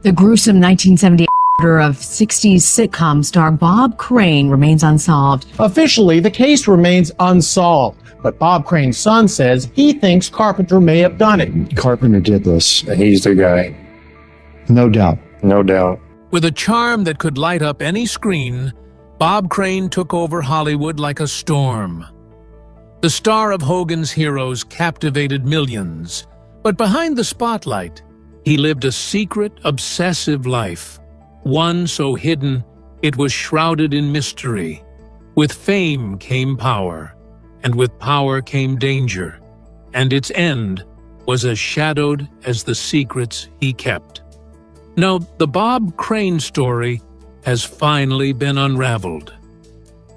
The gruesome 1978 murder of 60s sitcom star Bob Crane remains unsolved. Officially, the case remains unsolved, but Bob Crane's son says he thinks Carpenter may have done it. Carpenter did this. He's the guy. No doubt. No doubt. With a charm that could light up any screen, Bob Crane took over Hollywood like a storm. The star of Hogan's Heroes captivated millions, but behind the spotlight, he lived a secret, obsessive life. One so hidden, it was shrouded in mystery. With fame came power, and with power came danger, and its end was as shadowed as the secrets he kept. Now, the Bob Crane story has finally been unraveled,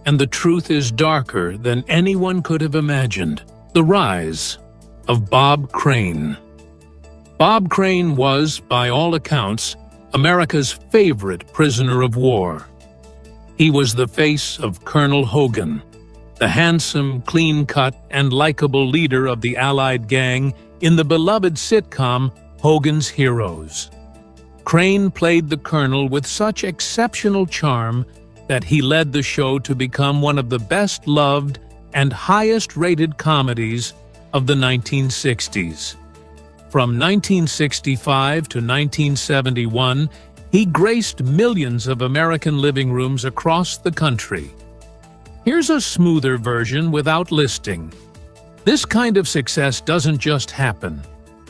and the truth is darker than anyone could have imagined. The rise of Bob Crane. Bob Crane was, by all accounts, America's favorite prisoner of war. He was the face of Colonel Hogan, the handsome, clean-cut, and likable leader of the Allied gang in the beloved sitcom Hogan's Heroes. Crane played the Colonel with such exceptional charm that he led the show to become one of the best-loved and highest-rated comedies of the 1960s. From 1965 to 1971, he graced millions of American living rooms across the country. Here's a smoother version without listing. This kind of success doesn't just happen.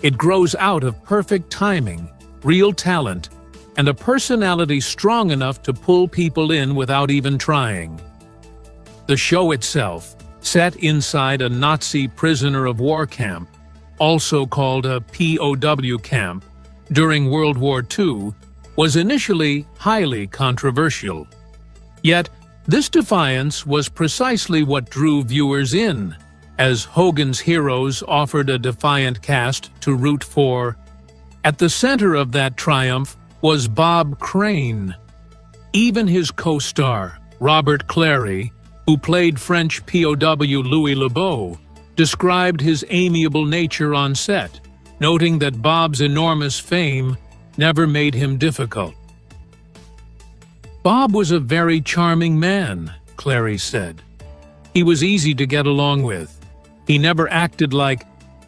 It grows out of perfect timing, real talent, and a personality strong enough to pull people in without even trying. The show itself, set inside a Nazi prisoner of war camp, also called a POW camp, during World War II, was initially highly controversial. Yet, this defiance was precisely what drew viewers in, as Hogan's Heroes offered a defiant cast to root for. At the center of that triumph was Bob Crane. Even his co-star, Robert Clary, who played French POW Louis Lebeau, described his amiable nature on set, noting that Bob's enormous fame never made him difficult. Bob was a very charming man, Clary said. He was easy to get along with. He never acted like,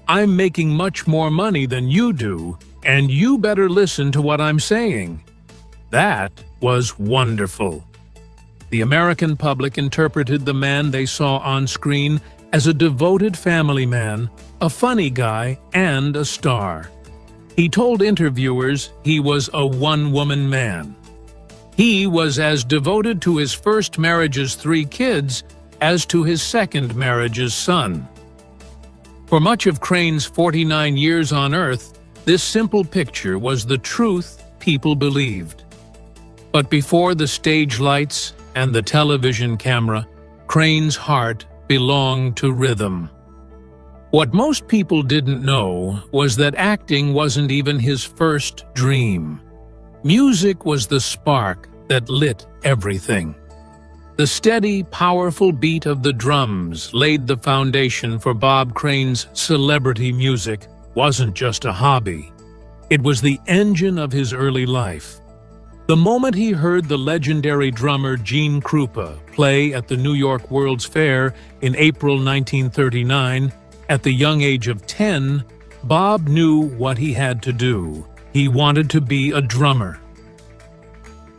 "I'm making much more money than you do, and you better listen to what I'm saying." That was wonderful. The American public interpreted the man they saw on screen as a devoted family man, a funny guy, and a star. He told interviewers he was a one-woman man. He was as devoted to his first marriage's 3 kids as to his second marriage's son. For much of Crane's 49 years on Earth, this simple picture was the truth people believed. But before the stage lights and the television camera, Crane's heart belonged to rhythm. What most people didn't know was that acting wasn't even his first dream. Music was the spark that lit everything. The steady, powerful beat of the drums laid the foundation for Bob Crane's celebrity music. Wasn't just a hobby. It was the engine of his early life. The moment he heard the legendary drummer Gene Krupa play at the New York World's Fair in April 1939, at the young age of 10, Bob knew what he had to do. He wanted to be a drummer.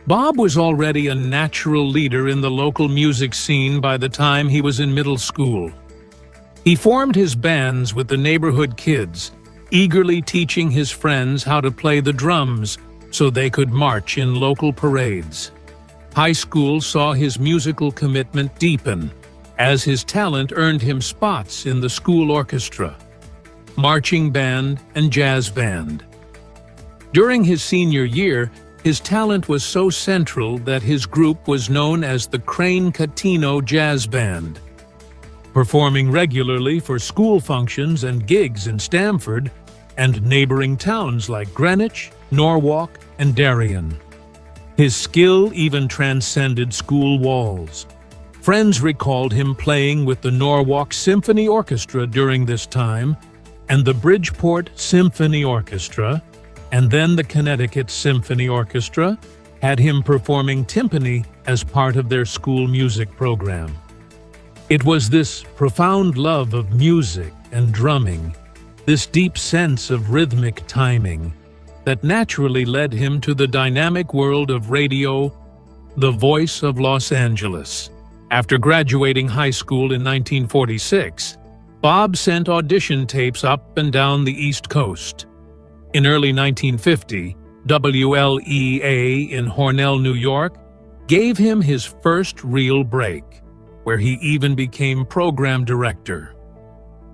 Bob was already a natural leader in the local music scene by the time he was in middle school. He formed his bands with the neighborhood kids, eagerly teaching his friends how to play the drums so they could march in local parades. High school saw his musical commitment deepen, as his talent earned him spots in the school orchestra, marching band, and jazz band. During his senior year, his talent was so central that his group was known as the Crane Catino Jazz Band. Performing regularly for school functions and gigs in Stamford and neighboring towns like Greenwich, Norwalk, and Darien. His skill even transcended school walls. Friends recalled him playing with the Norwalk Symphony Orchestra during this time, and the Bridgeport Symphony Orchestra, And then the Connecticut Symphony Orchestra had him performing timpani as part of their school music program. It was this profound love of music and drumming, this deep sense of rhythmic timing, that naturally led him to the dynamic world of radio, the voice of Los Angeles. After graduating high school in 1946, Bob sent audition tapes up and down the East Coast. In early 1950, WLEA in Hornell, New York, gave him his first real break, where he even became program director.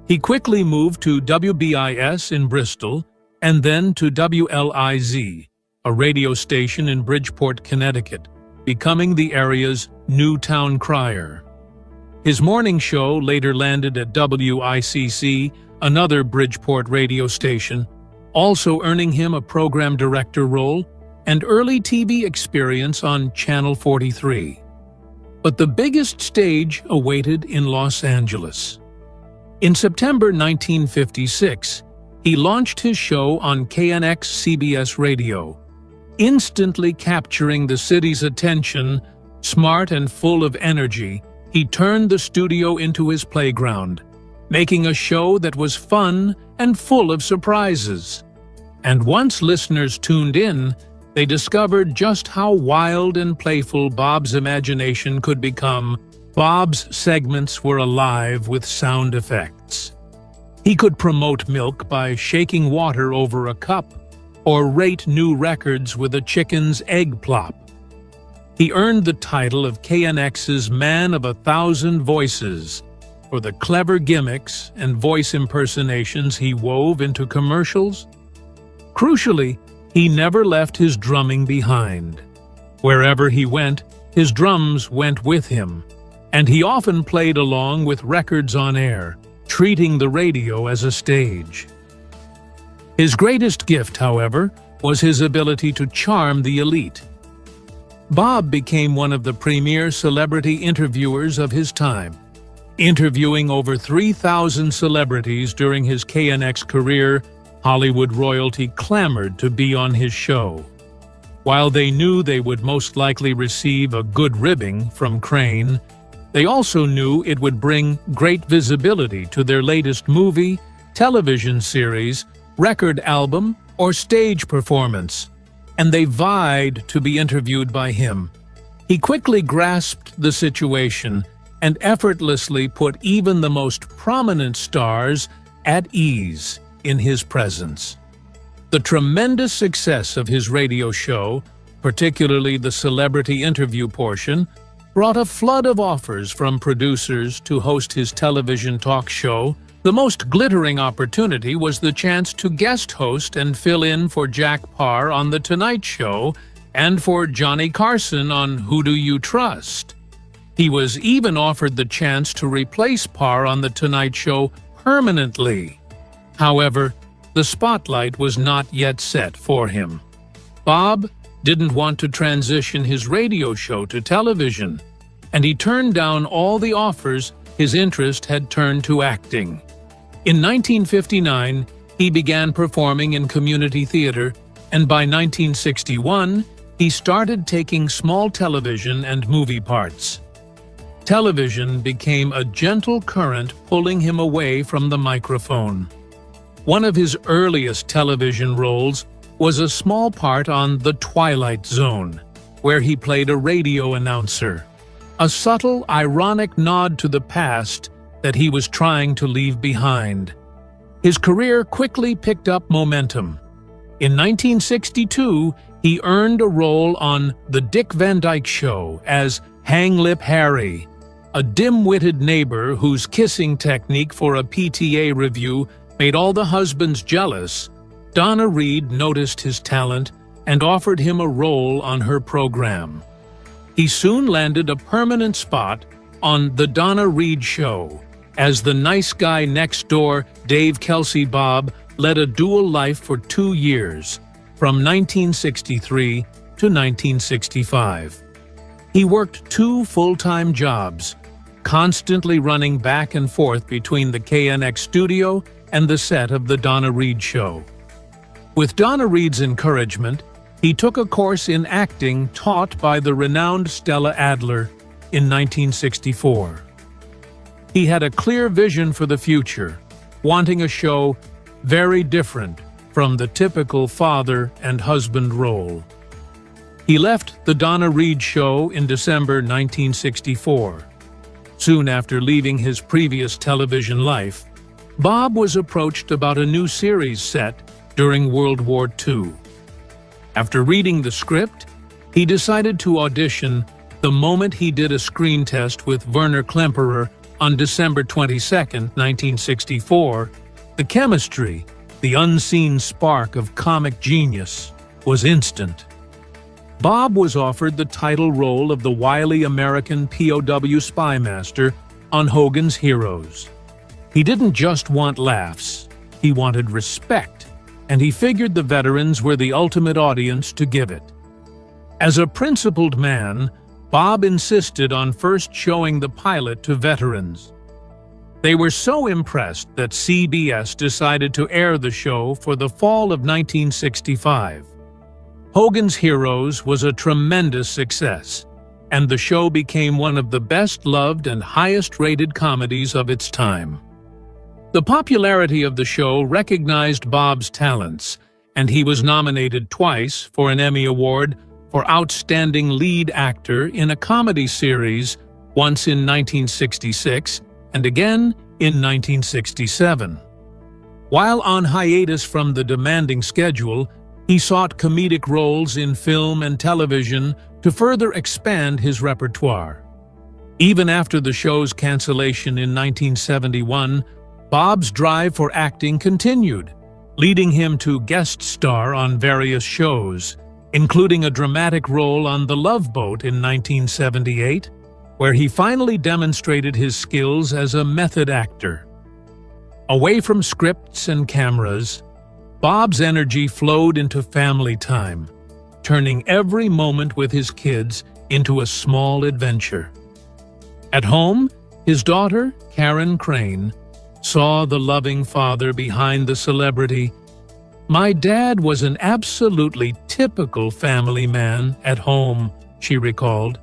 He quickly moved to WBIS in Bristol and then to WLIZ, a radio station in Bridgeport, Connecticut, becoming the area's new town crier. His morning show later landed at WICC, another Bridgeport radio station, also earning him a program director role and early TV experience on Channel 43. But the biggest stage awaited in Los Angeles. In September 1956, he launched his show on KNX CBS Radio, instantly capturing the city's attention. Smart and full of energy, he turned the studio into his playground, making a show that was fun and full of surprises. And once listeners tuned in, they discovered just how wild and playful Bob's imagination could become. Bob's segments were alive with sound effects. He could promote milk by shaking water over a cup, or rate new records with a chicken's egg plop. He earned the title of KNX's Man of 1,000 Voices for the clever gimmicks and voice impersonations he wove into commercials. Crucially, he never left his drumming behind. Wherever he went, his drums went with him, and he often played along with records on air, treating the radio as a stage. His greatest gift, however, was his ability to charm the elite. Bob became one of the premier celebrity interviewers of his time, interviewing over 3,000 celebrities during his KNX career. Hollywood royalty clamored to be on his show. While they knew they would most likely receive a good ribbing from Crane, they also knew it would bring great visibility to their latest movie, television series, record album, or stage performance, and they vied to be interviewed by him. He quickly grasped the situation and effortlessly put even the most prominent stars at ease in his presence. The tremendous success of his radio show, particularly the celebrity interview portion, brought a flood of offers from producers to host his television talk show. The most glittering opportunity was the chance to guest host and fill in for Jack Paar on The Tonight Show and for Johnny Carson on Who Do You Trust? He was even offered the chance to replace Paar on The Tonight Show permanently. However, the spotlight was not yet set for him. Bob didn't want to transition his radio show to television, and he turned down all the offers. His interest had turned to acting. In 1959, he began performing in community theater, and by 1961, he started taking small television and movie parts. Television became a gentle current pulling him away from the microphone. One of his earliest television roles was a small part on The Twilight Zone, where he played a radio announcer, a subtle, ironic nod to the past that he was trying to leave behind. His career quickly picked up momentum. In 1962, he earned a role on The Dick Van Dyke Show as Hang Lip Harry, a dim-witted neighbor whose kissing technique for a PTA review made all the husbands jealous. Donna Reed noticed his talent and offered him a role on her program. He soon landed a permanent spot on The Donna Reed Show, as the nice guy next door, Dave Kelsey Bob, led a dual life for 2 years, from 1963 to 1965. He worked 2 full-time jobs, constantly running back and forth between the KNX studio and the set of The Donna Reed Show. With Donna Reed's encouragement, he took a course in acting taught by the renowned Stella Adler in 1964. He had a clear vision for the future, wanting a show very different from the typical father and husband role. He left the Donna Reed Show in December 1964. Soon after leaving his previous television life, Bob was approached about a new series set during World War II. After reading the script, he decided to audition the moment he did a screen test with Werner Klemperer on December 22, 1964. The chemistry, the unseen spark of comic genius, was instant. Bob was offered the title role of the wily American POW spy master on Hogan's Heroes. He didn't just want laughs, he wanted respect, and he figured the veterans were the ultimate audience to give it. As a principled man, Bob insisted on first showing the pilot to veterans. They were so impressed that CBS decided to air the show for the fall of 1965. Hogan's Heroes was a tremendous success, and the show became one of the best-loved and highest-rated comedies of its time. The popularity of the show recognized Bob's talents, and he was nominated twice for an Emmy Award for Outstanding Lead Actor in a Comedy Series, once in 1966 and again in 1967. While on hiatus from the demanding schedule, he sought comedic roles in film and television to further expand his repertoire. Even after the show's cancellation in 1971, Bob's drive for acting continued, leading him to guest star on various shows, including a dramatic role on The Love Boat in 1978, where he finally demonstrated his skills as a method actor. Away from scripts and cameras, Bob's energy flowed into family time, turning every moment with his kids into a small adventure. At home, his daughter, Karen Crane, saw the loving father behind the celebrity. "My dad was an absolutely typical family man at home," she recalled.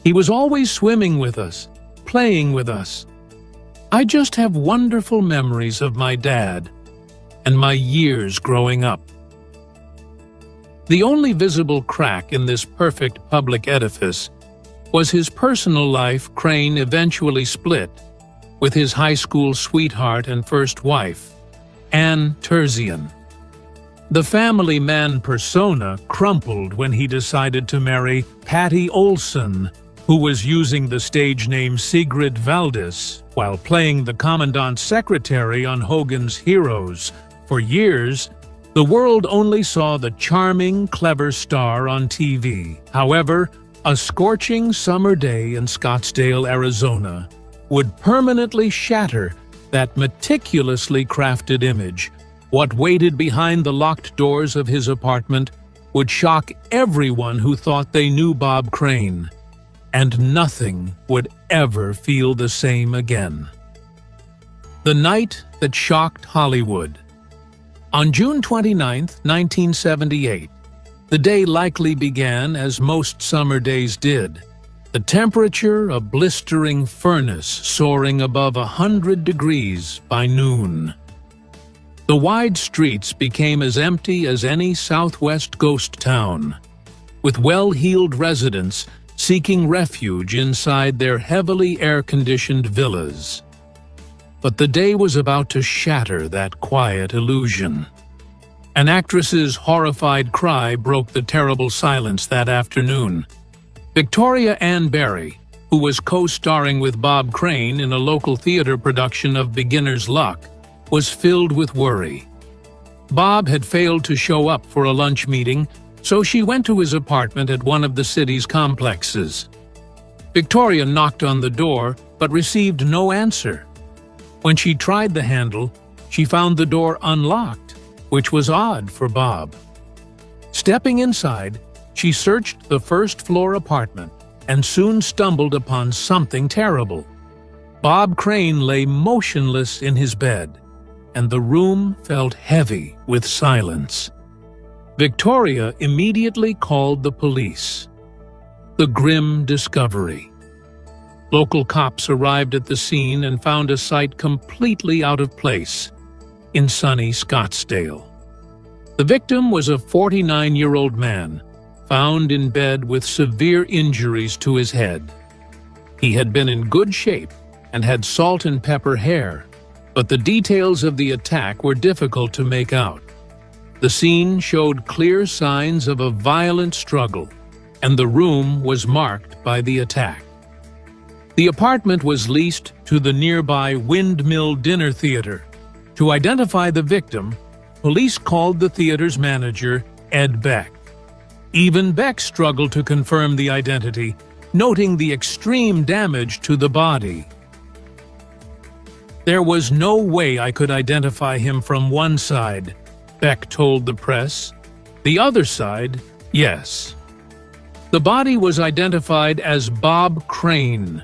"He was always swimming with us, playing with us. I just have wonderful memories of my dad and my years growing up." The only visible crack in this perfect public edifice was his personal life. Crane eventually split with his high school sweetheart and first wife, Ann Terzian. The family man persona crumpled when he decided to marry Patty Olson, who was using the stage name Sigrid Valdis while playing the commandant's secretary on Hogan's Heroes. For years, the world only saw the charming, clever star on TV. However, a scorching summer day in Scottsdale, Arizona, would permanently shatter that meticulously crafted image. What waited behind the locked doors of his apartment would shock everyone who thought they knew Bob Crane, and nothing would ever feel the same again. The night that shocked Hollywood. On June 29, 1978, the day likely began as most summer days did. The temperature a blistering furnace soaring above 100 degrees by noon. The wide streets became as empty as any Southwest ghost town, with well-heeled residents seeking refuge inside their heavily air-conditioned villas. But the day was about to shatter that quiet illusion. An actress's horrified cry broke the terrible silence that afternoon. Victoria Ann Barry, who was co-starring with Bob Crane in a local theater production of Beginner's Luck, was filled with worry. Bob had failed to show up for a lunch meeting, so she went to his apartment at one of the city's complexes. Victoria knocked on the door, but received no answer. When she tried the handle, she found the door unlocked, which was odd for Bob. Stepping inside, she searched the first-floor apartment and soon stumbled upon something terrible. Bob Crane lay motionless in his bed, and the room felt heavy with silence. Victoria immediately called the police. The grim discovery. Local cops arrived at the scene and found a site completely out of place in sunny Scottsdale. The victim was a 49-year-old man, found in bed with severe injuries to his head. He had been in good shape and had salt and pepper hair, but the details of the attack were difficult to make out. The scene showed clear signs of a violent struggle, and the room was marked by the attack. The apartment was leased to the nearby Windmill Dinner Theater. To identify the victim, police called the theater's manager, Ed Beck. Even Beck struggled to confirm the identity, noting the extreme damage to the body. "There was no way I could identify him from one side," Beck told the press. "The other side, yes." The body was identified as Bob Crane,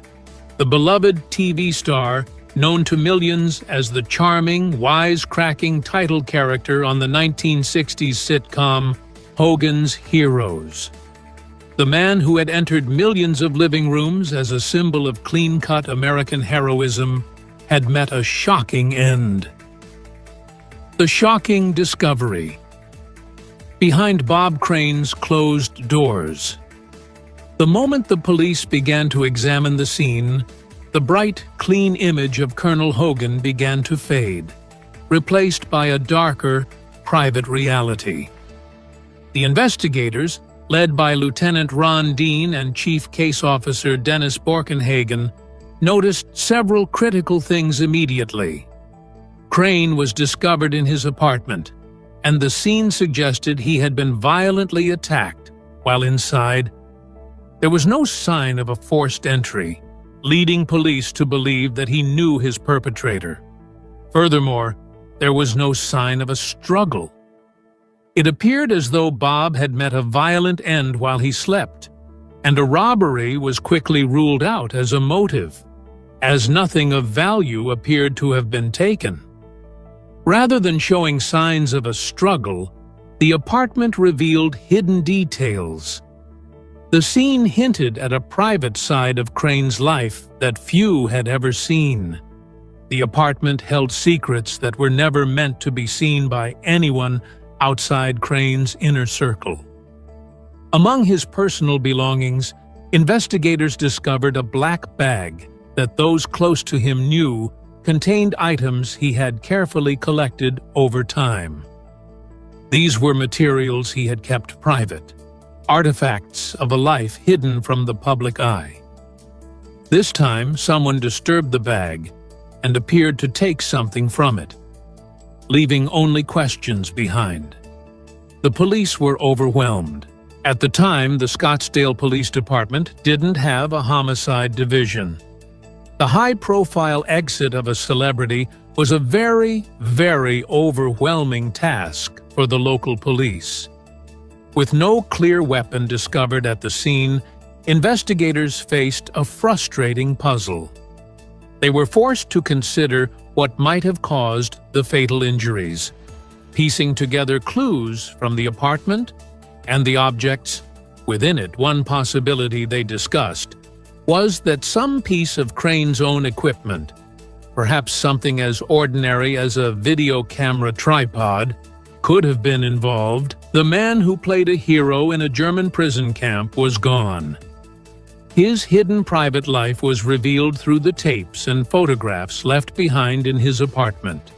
the beloved TV star known to millions as the charming, wisecracking title character on the 1960s sitcom Hogan's Heroes. The man who had entered millions of living rooms as a symbol of clean-cut American heroism had met a shocking end. The shocking discovery. Behind Bob Crane's closed doors. The moment the police began to examine the scene, the bright, clean image of Colonel Hogan began to fade, replaced by a darker, private reality. The investigators, led by Lieutenant Ron Dean and Chief Case Officer Dennis Borkenhagen, noticed several critical things immediately. Crane was discovered in his apartment, and the scene suggested he had been violently attacked while inside. There was no sign of a forced entry, leading police to believe that he knew his perpetrator. Furthermore, there was no sign of a struggle. It appeared as though Bob had met a violent end while he slept, and a robbery was quickly ruled out as a motive, as nothing of value appeared to have been taken. Rather than showing signs of a struggle, the apartment revealed hidden details. The scene hinted at a private side of Crane's life that few had ever seen. The apartment held secrets that were never meant to be seen by anyone outside Crane's inner circle. Among his personal belongings, investigators discovered a black bag that those close to him knew contained items he had carefully collected over time. These were materials he had kept private, artifacts of a life hidden from the public eye. This time, someone disturbed the bag and appeared to take something from it, leaving only questions behind. The police were overwhelmed. At the time, the Scottsdale Police Department didn't have a homicide division. The high-profile exit of a celebrity was a very, very overwhelming task for the local police. With no clear weapon discovered at the scene, investigators faced a frustrating puzzle. They were forced to consider what might have caused the fatal injuries, piecing together clues from the apartment and the objects within it. One possibility they discussed was that some piece of Crane's own equipment, perhaps something as ordinary as a video camera tripod, could have been involved. The man who played a hero in a German prison camp was gone. His hidden private life was revealed through the tapes and photographs left behind in his apartment.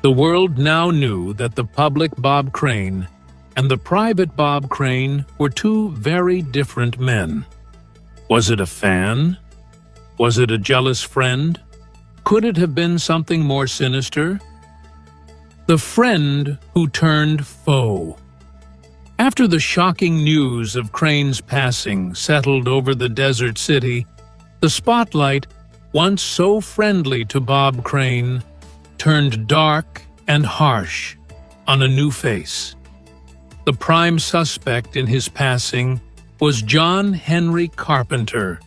The world now knew that the public Bob Crane and the private Bob Crane were two very different men. Was it a fan? Was it a jealous friend? Could it have been something more sinister? The friend who turned foe. After the shocking news of Crane's passing settled over the desert city, the spotlight, once so friendly to Bob Crane, turned dark and harsh on a new face. The prime suspect in his passing was John Henry Carpenter,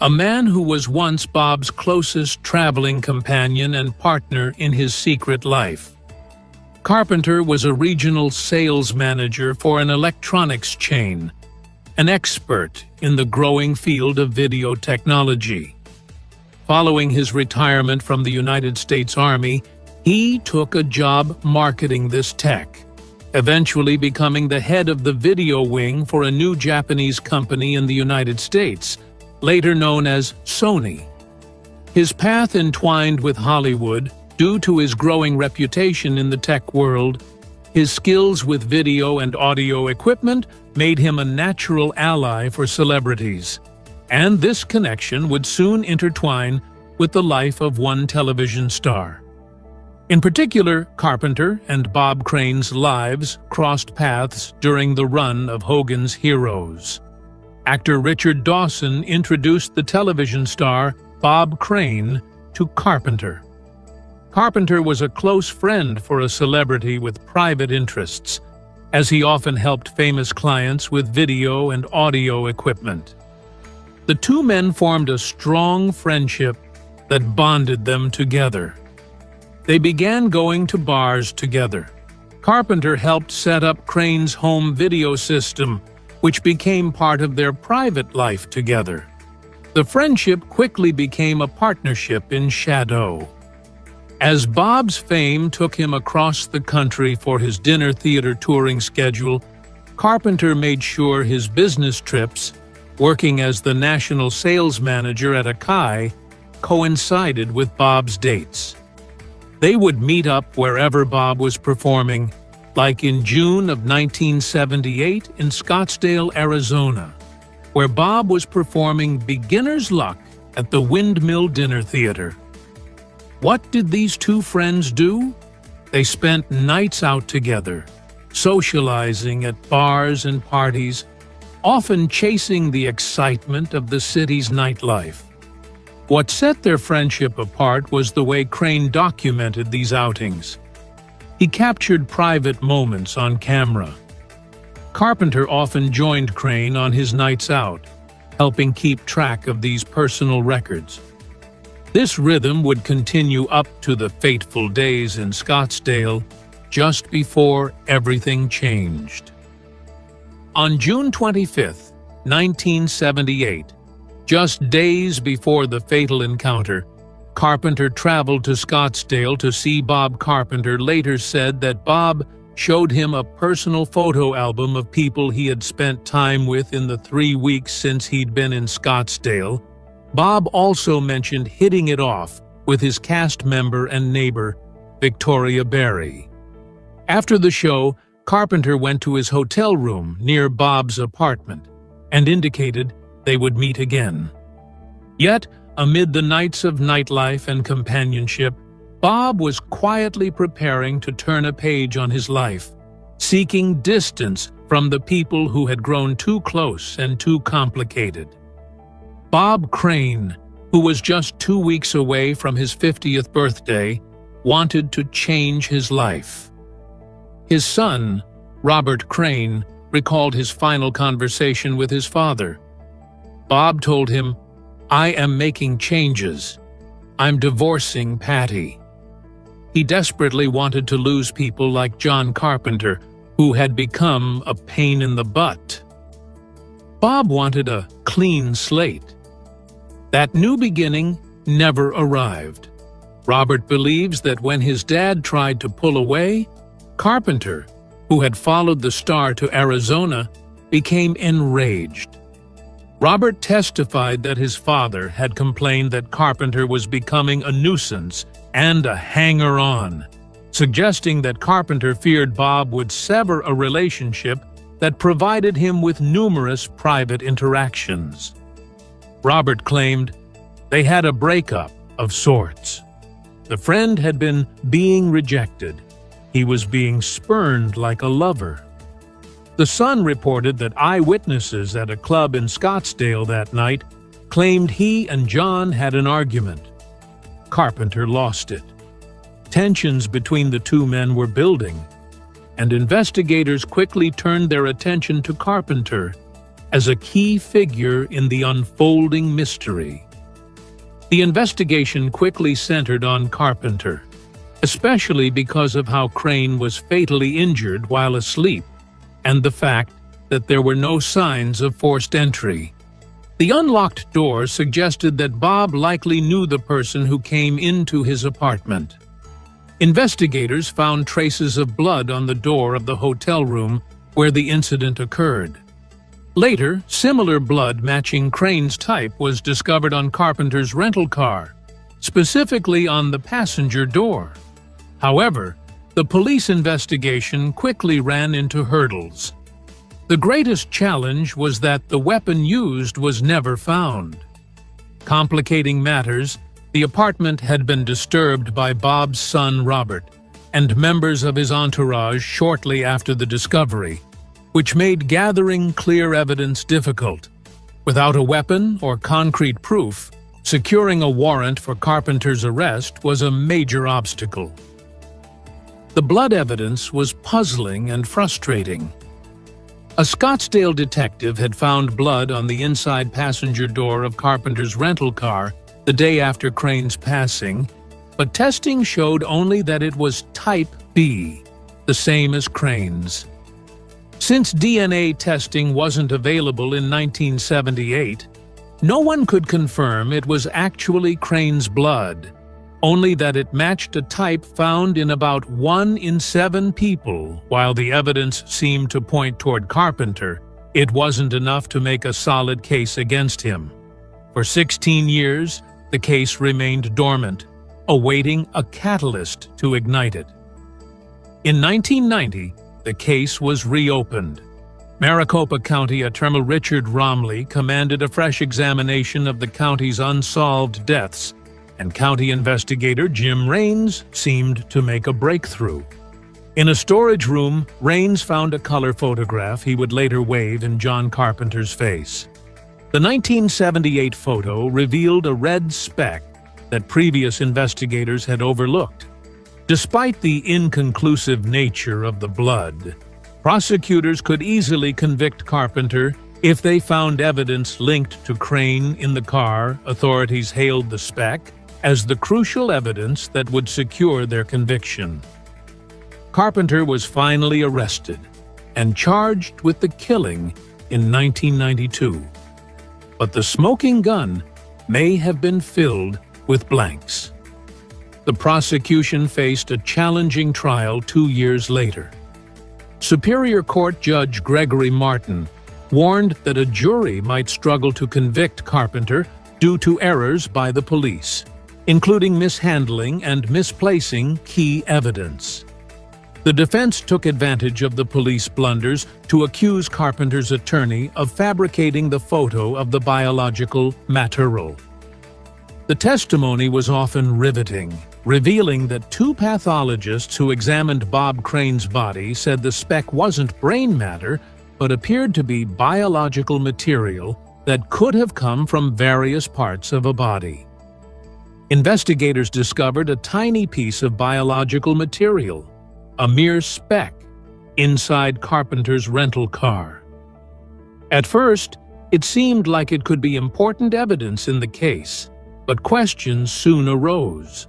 a man who was once Bob's closest traveling companion and partner in his secret life. Carpenter was a regional sales manager for an electronics chain, an expert in the growing field of video technology. Following his retirement from the United States Army, he took a job marketing this tech, eventually becoming the head of the video wing for a new Japanese company in the United States, later known as Sony. His path entwined with Hollywood due to his growing reputation in the tech world. His skills with video and audio equipment made him a natural ally for celebrities, and this connection would soon intertwine with the life of one television star. In particular, Carpenter and Bob Crane's lives crossed paths during the run of Hogan's Heroes. Actor Richard Dawson introduced the television star Bob Crane to Carpenter. Carpenter was a close friend for a celebrity with private interests, as he often helped famous clients with video and audio equipment. The two men formed a strong friendship that bonded them together. They began going to bars together. Carpenter helped set up Crane's home video system, which became part of their private life together. The friendship quickly became a partnership in shadow. As Bob's fame took him across the country for his dinner theater touring schedule, Carpenter made sure his business trips, working as the national sales manager at Akai, coincided with Bob's dates. They would meet up wherever Bob was performing, like in June of 1978 in Scottsdale, Arizona, where Bob was performing Beginner's Luck at the Windmill Dinner Theater. What did these two friends do? They spent nights out together, socializing at bars and parties, often chasing the excitement of the city's nightlife. What set their friendship apart was the way Crane documented these outings. He captured private moments on camera. Carpenter often joined Crane on his nights out, helping keep track of these personal records. This rhythm would continue up to the fateful days in Scottsdale, just before everything changed. On June 25, 1978, just days before the fatal encounter, Carpenter traveled to Scottsdale to see Bob. Carpenter later said that Bob showed him a personal photo album of people he had spent time with in the 3 weeks since he'd been in Scottsdale. Bob also mentioned hitting it off with his cast member and neighbor, Victoria Berry. After the show, Carpenter went to his hotel room near Bob's apartment and indicated they would meet again. Yet, amid the nights of nightlife and companionship, Bob was quietly preparing to turn a page on his life, seeking distance from the people who had grown too close and too complicated. Bob Crane, who was just 2 weeks away from his 50th birthday, wanted to change his life. His son, Robert Crane, recalled his final conversation with his father. Bob told him, "I am making changes. I'm divorcing Patty." He desperately wanted to lose people like John Carpenter, who had become a pain in the butt. Bob wanted a clean slate. That new beginning never arrived. Robert believes that when his dad tried to pull away, Carpenter, who had followed the star to Arizona, became enraged. Robert testified that his father had complained that Carpenter was becoming a nuisance and a hanger-on, suggesting that Carpenter feared Bob would sever a relationship that provided him with numerous private interactions. Robert claimed they had a breakup of sorts. The friend had been being rejected. He was being spurned like a lover. The Sun reported that eyewitnesses at a club in Scottsdale that night claimed he and John had an argument. Carpenter lost it. Tensions between the two men were building, and investigators quickly turned their attention to Carpenter. as a key figure in the unfolding mystery. The investigation quickly centered on Carpenter, especially because of how Crane was fatally injured while asleep and the fact that there were no signs of forced entry. The unlocked door suggested that Bob likely knew the person who came into his apartment. Investigators found traces of blood on the door of the hotel room where the incident occurred. Later, similar blood matching Crane's type was discovered on Carpenter's rental car, specifically on the passenger door. However, the police investigation quickly ran into hurdles. The greatest challenge was that the weapon used was never found. Complicating matters, the apartment had been disturbed by Bob's son Robert and members of his entourage shortly after the discovery, which made gathering clear evidence difficult. Without a weapon or concrete proof, securing a warrant for Carpenter's arrest was a major obstacle. The blood evidence was puzzling and frustrating. A Scottsdale detective had found blood on the inside passenger door of Carpenter's rental car the day after Crane's passing, but testing showed only that it was type B, the same as Crane's. Since DNA testing wasn't available in 1978, no one could confirm it was actually Crane's blood, only that it matched a type found in about 1 in 7 people. While the evidence seemed to point toward Carpenter, it wasn't enough to make a solid case against him. For 16 years, the case remained dormant, awaiting a catalyst to ignite it. In 1990, the case was reopened. Maricopa County Attorney Richard Romley commanded a fresh examination of the county's unsolved deaths, and county investigator Jim Raines seemed to make a breakthrough. In a storage room, Raines found a color photograph he would later wave in John Carpenter's face. The 1978 photo revealed a red speck that previous investigators had overlooked. Despite the inconclusive nature of the blood, prosecutors could easily convict Carpenter if they found evidence linked to Crane in the car. Authorities hailed the speck as the crucial evidence that would secure their conviction. Carpenter was finally arrested and charged with the killing in 1992. But the smoking gun may have been filled with blanks. The prosecution faced a challenging trial 2 years later. Superior Court Judge Gregory Martin warned that a jury might struggle to convict Carpenter due to errors by the police, including mishandling and misplacing key evidence. The defense took advantage of the police blunders to accuse Carpenter's attorney of fabricating the photo of the biological material. The testimony was often riveting, revealing that 2 pathologists who examined Bob Crane's body said the speck wasn't brain matter, but appeared to be biological material that could have come from various parts of a body. Investigators discovered a tiny piece of biological material, a mere speck, inside Carpenter's rental car. At first, it seemed like it could be important evidence in the case, but questions soon arose.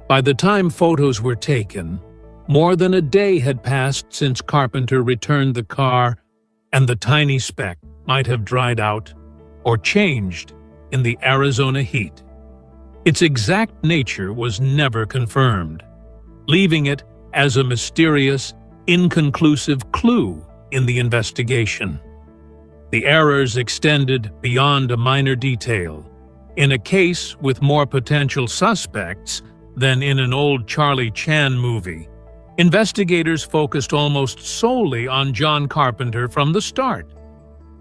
By the time photos were taken, more than a day had passed since Carpenter returned the car, and the tiny speck might have dried out or changed in the Arizona heat. Its exact nature was never confirmed, leaving it as a mysterious, inconclusive clue in the investigation. The errors extended beyond a minor detail. In a case with more potential suspects than in an old Charlie Chan movie, investigators focused almost solely on John Carpenter from the start.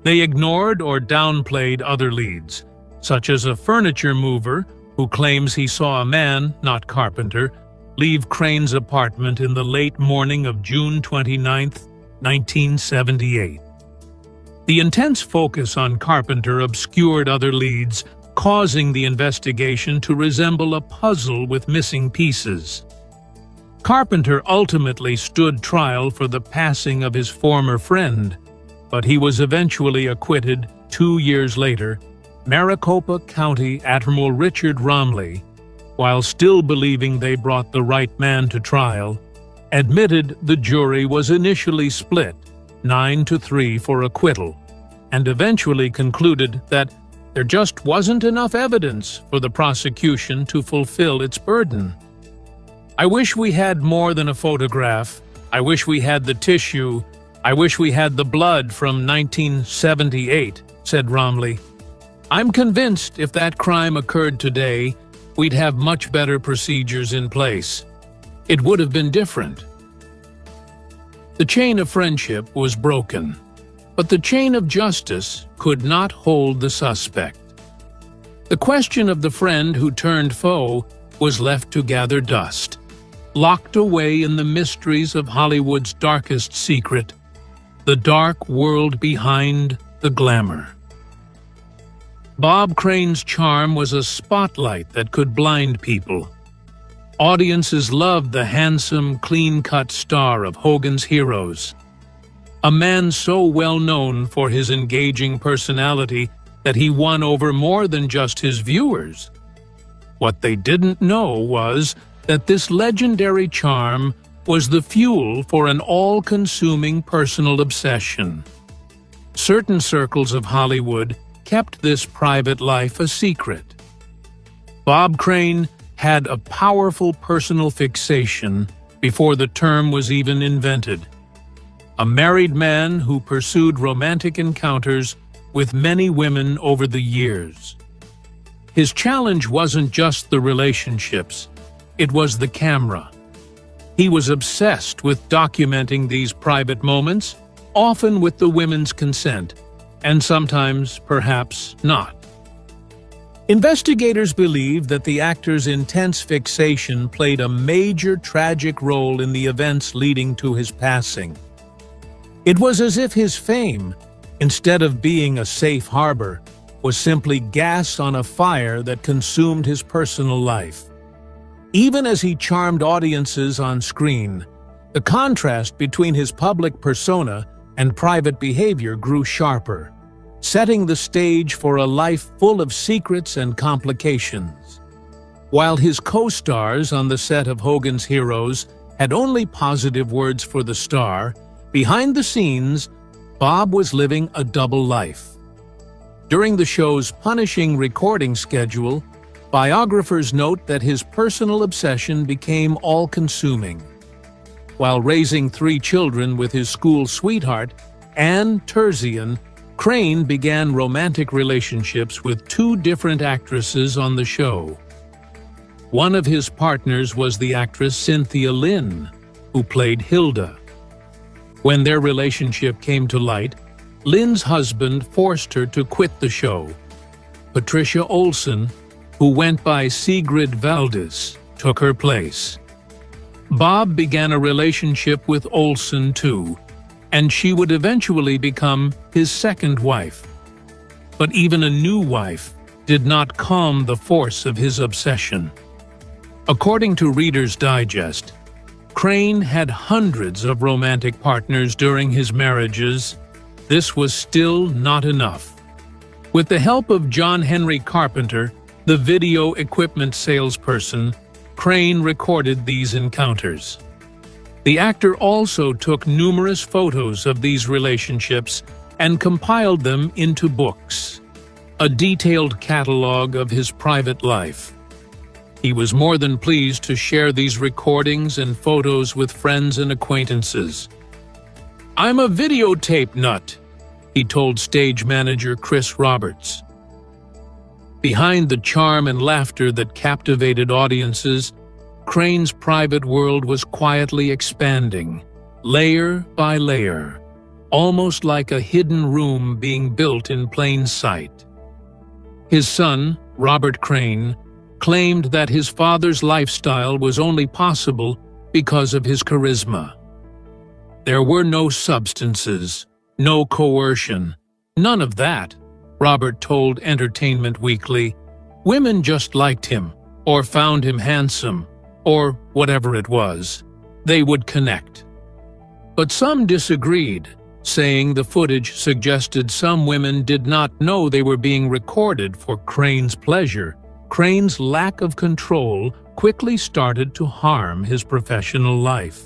They ignored or downplayed other leads, such as a furniture mover who claims he saw a man, not Carpenter, leave Crane's apartment in the late morning of June 29, 1978. The intense focus on Carpenter obscured other leads, causing the investigation to resemble a puzzle with missing pieces. Carpenter ultimately stood trial for the passing of his former friend, but he was eventually acquitted 2 years later. Maricopa County Admiral Richard Romley, while still believing they brought the right man to trial, admitted the jury was initially split 9-3 for acquittal, and eventually concluded that there just wasn't enough evidence for the prosecution to fulfill its burden. "I wish we had more than a photograph. I wish we had the tissue. I wish we had the blood from 1978, said Romley. "I'm convinced if that crime occurred today, we'd have much better procedures in place. It would have been different." The chain of friendship was broken, but the chain of justice could not hold the suspect. The question of the friend who turned foe was left to gather dust, locked away in the mysteries of Hollywood's darkest secret, the dark world behind the glamour. Bob Crane's charm was a spotlight that could blind people. Audiences loved the handsome, clean-cut star of Hogan's Heroes, a man so well known for his engaging personality that he won over more than just his viewers. What they didn't know was that this legendary charm was the fuel for an all-consuming personal obsession. Certain circles of Hollywood kept this private life a secret. Bob Crane had a powerful personal fixation before the term was even invented. A married man who pursued romantic encounters with many women over the years. His challenge wasn't just the relationships, it was the camera. He was obsessed with documenting these private moments, often with the women's consent, and sometimes, perhaps, not. Investigators believe that the actor's intense fixation played a major tragic role in the events leading to his passing. It was as if his fame, instead of being a safe harbor, was simply gas on a fire that consumed his personal life. Even as he charmed audiences on screen, the contrast between his public persona and private behavior grew sharper, setting the stage for a life full of secrets and complications. While his co-stars on the set of Hogan's Heroes had only positive words for the star, behind the scenes, Bob was living a double life. During the show's punishing recording schedule, biographers note that his personal obsession became all-consuming. While raising 3 children with his school sweetheart, Ann Terzian, Crane began romantic relationships with 2 different actresses on the show. One of his partners was the actress Cynthia Lynn, who played Hilda. When their relationship came to light, Lynn's husband forced her to quit the show. Patricia Olson, who went by Sigrid Valdez, took her place. Bob began a relationship with Olson too, and she would eventually become his second wife. But even a new wife did not calm the force of his obsession. According to Reader's Digest, Crane had hundreds of romantic partners during his marriages. This was still not enough. With the help of John Henry Carpenter, the video equipment salesperson, Crane recorded these encounters. The actor also took numerous photos of these relationships and compiled them into books, a detailed catalog of his private life. He was more than pleased to share these recordings and photos with friends and acquaintances. "I'm a videotape nut," he told stage manager Chris Roberts. Behind the charm and laughter that captivated audiences, Crane's private world was quietly expanding, layer by layer, almost like a hidden room being built in plain sight. His son, Robert Crane, claimed that his father's lifestyle was only possible because of his charisma. There were no substances, no coercion, none of that, Robert told Entertainment Weekly. Women just liked him, or found him handsome, or whatever it was. They would connect. But some disagreed. saying the footage suggested some women did not know they were being recorded for Crane's pleasure. Crane's lack of control quickly started to harm his professional life.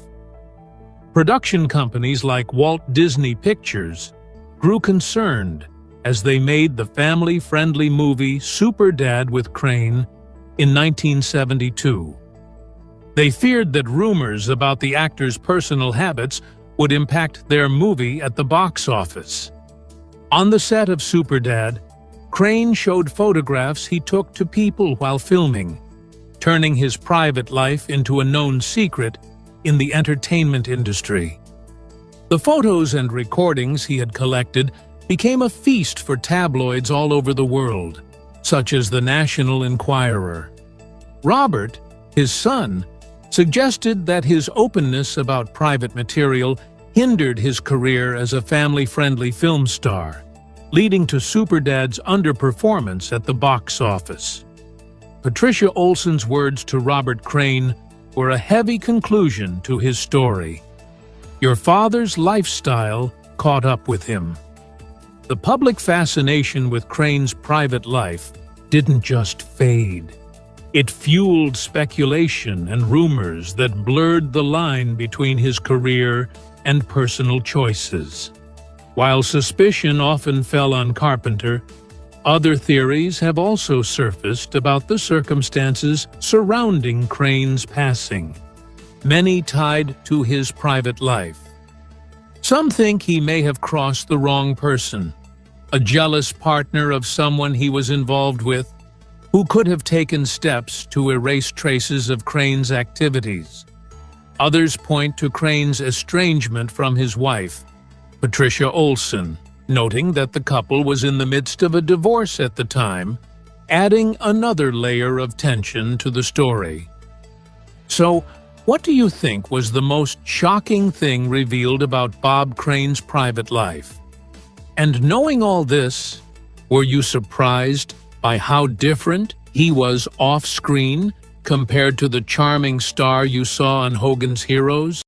Production companies like Walt Disney Pictures grew concerned as they made the family-friendly movie Superdad with Crane in 1972. They feared that rumors about the actor's personal habits would impact their movie at the box office. On the set of Superdad, Crane showed photographs he took to people while filming, turning his private life into a known secret in the entertainment industry. The photos and recordings he had collected became a feast for tabloids all over the world, such as the National Enquirer. Robert, his son, suggested that his openness about private material hindered his career as a family-friendly film star, leading to Superdad's underperformance at the box office. Patricia Olson's words to Robert Crane were a heavy conclusion to his story. Your father's lifestyle caught up with him. The public fascination with Crane's private life didn't just fade. It fueled speculation and rumors that blurred the line between his career and personal choices. While suspicion often fell on Carpenter, other theories have also surfaced about the circumstances surrounding Crane's passing, many tied to his private life. Some think he may have crossed the wrong person, a jealous partner of someone he was involved with, who could have taken steps to erase traces of Crane's activities. Others point to Crane's estrangement from his wife, Patricia Olson, noting that the couple was in the midst of a divorce at the time, adding another layer of tension to the story. So, what do you think was the most shocking thing revealed about Bob Crane's private life? And knowing all this, were you surprised by how different he was off-screen compared to the charming star you saw on Hogan's Heroes?